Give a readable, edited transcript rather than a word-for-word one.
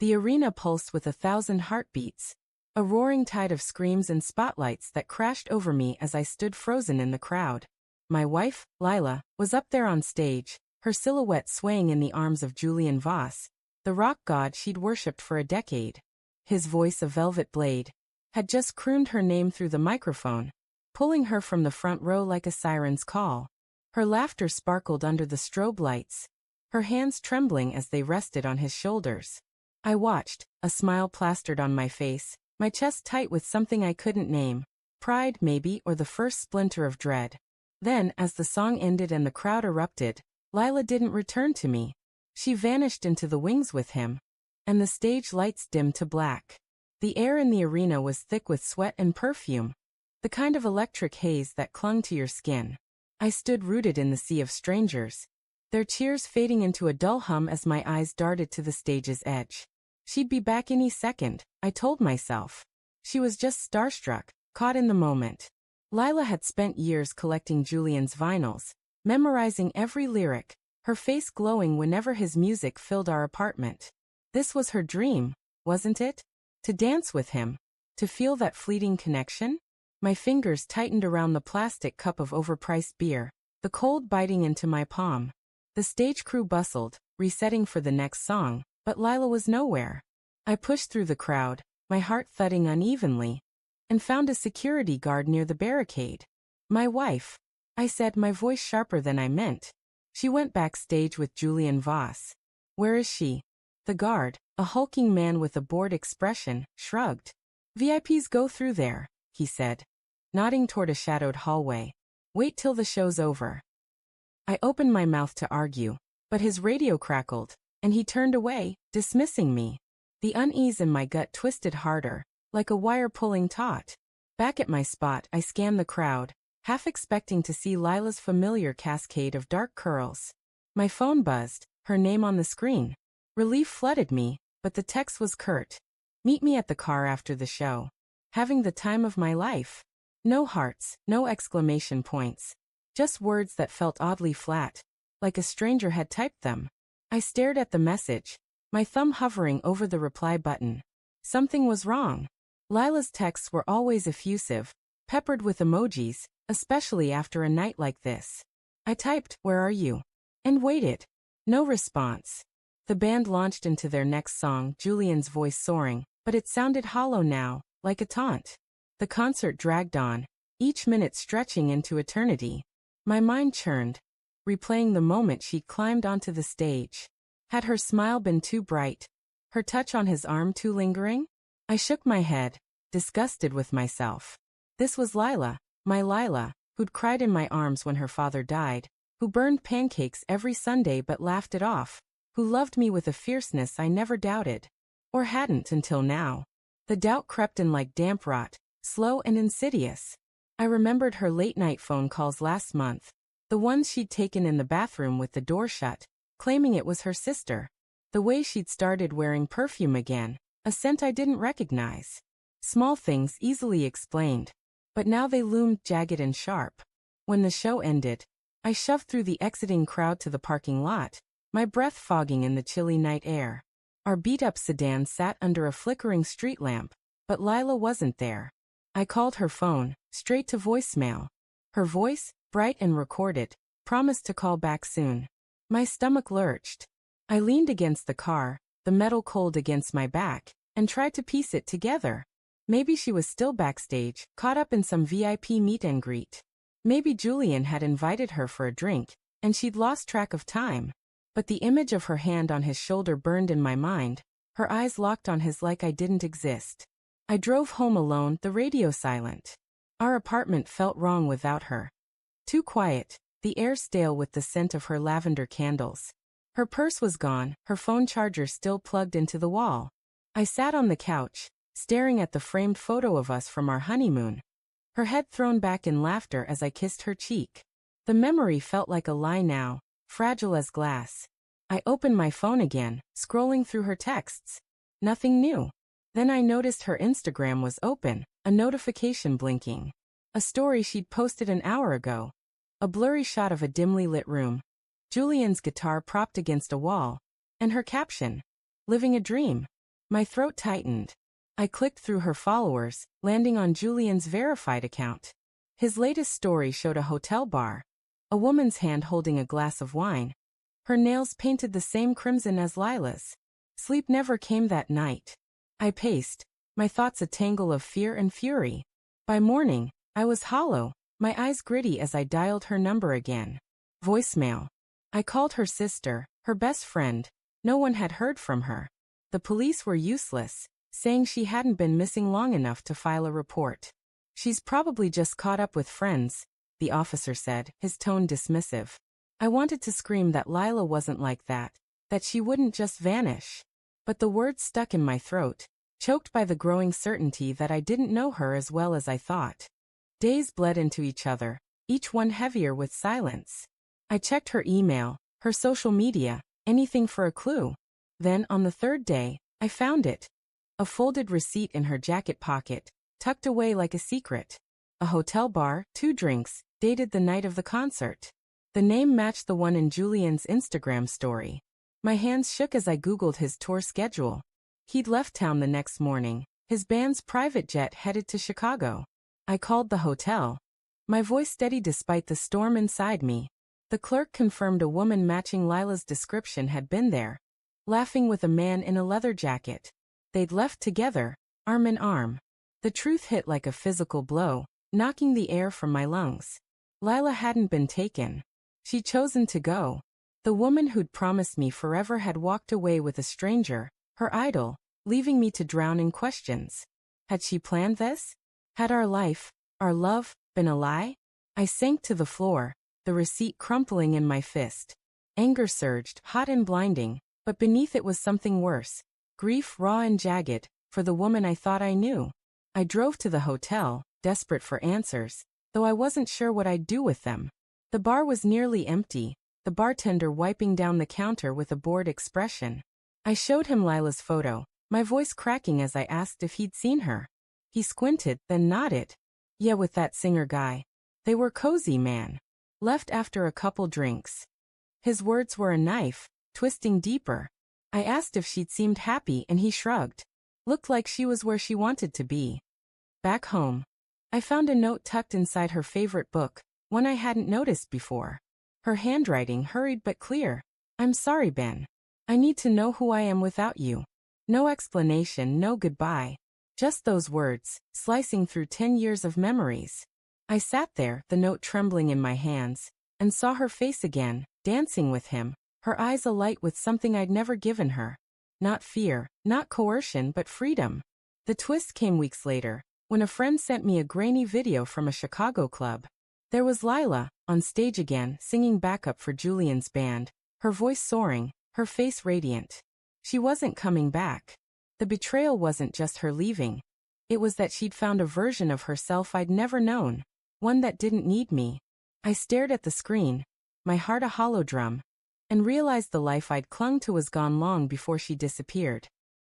The arena pulsed with 1,000 heartbeats, a roaring tide of screams and spotlights that crashed over me as I stood frozen in the crowd. My wife, Lila, was up there on stage, her silhouette swaying in the arms of Julian Voss, the rock god she'd worshipped for a decade. His voice, a velvet blade, had just crooned her name through the microphone, pulling her from the front row like a siren's call. Her laughter sparkled under the strobe lights, her hands trembling as they rested on his shoulders. I watched, a smile plastered on my face, my chest tight with something I couldn't name, pride maybe, or the first splinter of dread. Then, as the song ended and the crowd erupted, Lila didn't return to me. She vanished into the wings with him, and the stage lights dimmed to black. The air in the arena was thick with sweat and perfume, the kind of electric haze that clung to your skin. I stood rooted in the sea of strangers, their cheers fading into a dull hum as my eyes darted to the stage's edge. She'd be back any second, I told myself. She was just starstruck, caught in the moment. Lila had spent years collecting Julian's vinyls, memorizing every lyric, her face glowing whenever his music filled our apartment. This was her dream, wasn't it? To dance with him, to feel that fleeting connection? My fingers tightened around the plastic cup of overpriced beer, the cold biting into my palm. The stage crew bustled, resetting for the next song, but Lila was nowhere. I pushed through the crowd, my heart thudding unevenly, and found a security guard near the barricade. My wife, I said, my voice sharper than I meant. She went backstage with Julian Voss. Where is she? The guard, a hulking man with a bored expression, shrugged. VIPs go through there, he said, nodding toward a shadowed hallway. Wait till the show's over. I opened my mouth to argue, but his radio crackled, and he turned away, dismissing me. The unease in my gut twisted harder, like a wire pulling taut. Back at my spot, I scanned the crowd, half expecting to see Lila's familiar cascade of dark curls. My phone buzzed, her name on the screen. Relief flooded me, but the text was curt. Meet me at the car after the show. Having the time of my life. No hearts, no exclamation points. Just words that felt oddly flat, like a stranger had typed them. I stared at the message, my thumb hovering over the reply button. Something was wrong. Lila's texts were always effusive, peppered with emojis, especially after a night like this. I typed, "Where are you?" and waited. No response. The band launched into their next song, Julian's voice soaring, but it sounded hollow now, like a taunt. The concert dragged on, each minute stretching into eternity. My mind churned, replaying the moment she'd climbed onto the stage. Had her smile been too bright? Her touch on his arm too lingering? I shook my head, disgusted with myself. This was Lila, my Lila, who'd cried in my arms when her father died, who burned pancakes every Sunday but laughed it off, who loved me with a fierceness I never doubted. Or hadn't until now. The doubt crept in like damp rot, slow and insidious. I remembered her late-night phone calls last month, the ones she'd taken in the bathroom with the door shut, claiming it was her sister. The way she'd started wearing perfume again, a scent I didn't recognize. Small things easily explained, but now they loomed jagged and sharp. When the show ended, I shoved through the exiting crowd to the parking lot, my breath fogging in the chilly night air. Our beat-up sedan sat under a flickering street lamp, but Lila wasn't there. I called her phone, straight to voicemail. Her voice, bright and recorded, promised to call back soon. My stomach lurched. I leaned against the car, the metal cold against my back, and tried to piece it together. Maybe she was still backstage, caught up in some VIP meet and greet. Maybe Julian had invited her for a drink, and she'd lost track of time. But the image of her hand on his shoulder burned in my mind, her eyes locked on his like I didn't exist. I drove home alone, the radio silent. Our apartment felt wrong without her. Too quiet, the air stale with the scent of her lavender candles. Her purse was gone, her phone charger still plugged into the wall. I sat on the couch, staring at the framed photo of us from our honeymoon. Her head thrown back in laughter as I kissed her cheek. The memory felt like a lie now, fragile as glass. I opened my phone again, scrolling through her texts. Nothing new. Then I noticed her Instagram was open, a notification blinking. A story she'd posted an hour ago. A blurry shot of a dimly lit room. Julian's guitar propped against a wall. And her caption. Living a dream. My throat tightened. I clicked through her followers, landing on Julian's verified account. His latest story showed a hotel bar, a woman's hand holding a glass of wine. Her nails painted the same crimson as Lila's. Sleep never came that night. I paced, my thoughts a tangle of fear and fury. By morning, I was hollow, my eyes gritty as I dialed her number again. Voicemail. I called her sister, her best friend. No one had heard from her. The police were useless, saying she hadn't been missing long enough to file a report. She's probably just caught up with friends, the officer said, his tone dismissive. I wanted to scream that Lila wasn't like that she wouldn't just vanish. But the words stuck in my throat, choked by the growing certainty that I didn't know her as well as I thought. Days bled into each other, each one heavier with silence. I checked her email, her social media, anything for a clue. Then, on the third day, I found it. A folded receipt in her jacket pocket, tucked away like a secret. A hotel bar, 2 drinks, dated the night of the concert. The name matched the one in Julian's Instagram story. My hands shook as I Googled his tour schedule. He'd left town the next morning, his band's private jet headed to Chicago. I called the hotel. My voice steady despite the storm inside me. The clerk confirmed a woman matching Lila's description had been there, laughing with a man in a leather jacket. They'd left together, arm in arm. The truth hit like a physical blow, knocking the air from my lungs. Lila hadn't been taken. She'd chosen to go. The woman who'd promised me forever had walked away with a stranger, her idol, leaving me to drown in questions. Had she planned this? Had our life, our love, been a lie? I sank to the floor, the receipt crumpling in my fist. Anger surged, hot and blinding, but beneath it was something worse. Grief raw and jagged, for the woman I thought I knew. I drove to the hotel, desperate for answers, though I wasn't sure what I'd do with them. The bar was nearly empty, the bartender wiping down the counter with a bored expression. I showed him Lila's photo, my voice cracking as I asked if he'd seen her. He squinted, then nodded. Yeah, with that singer guy. They were cozy, man. Left after a couple drinks. His words were a knife, twisting deeper. I asked if she'd seemed happy and he shrugged. Looked like she was where she wanted to be. Back home. I found a note tucked inside her favorite book, one I hadn't noticed before. Her handwriting hurried but clear. I'm sorry, Ben. I need to know who I am without you. No explanation, no goodbye. Just those words, slicing through 10 years of memories. I sat there, the note trembling in my hands, and saw her face again, dancing with him, her eyes alight with something I'd never given her. Not fear, not coercion, but freedom. The twist came weeks later, when a friend sent me a grainy video from a Chicago club. There was Lila, on stage again, singing backup for Julian's band, her voice soaring, her face radiant. She wasn't coming back. The betrayal wasn't just her leaving. It was that she'd found a version of herself I'd never known, one that didn't need me. I stared at the screen, my heart a hollow drum, and realized the life I'd clung to was gone long before she disappeared.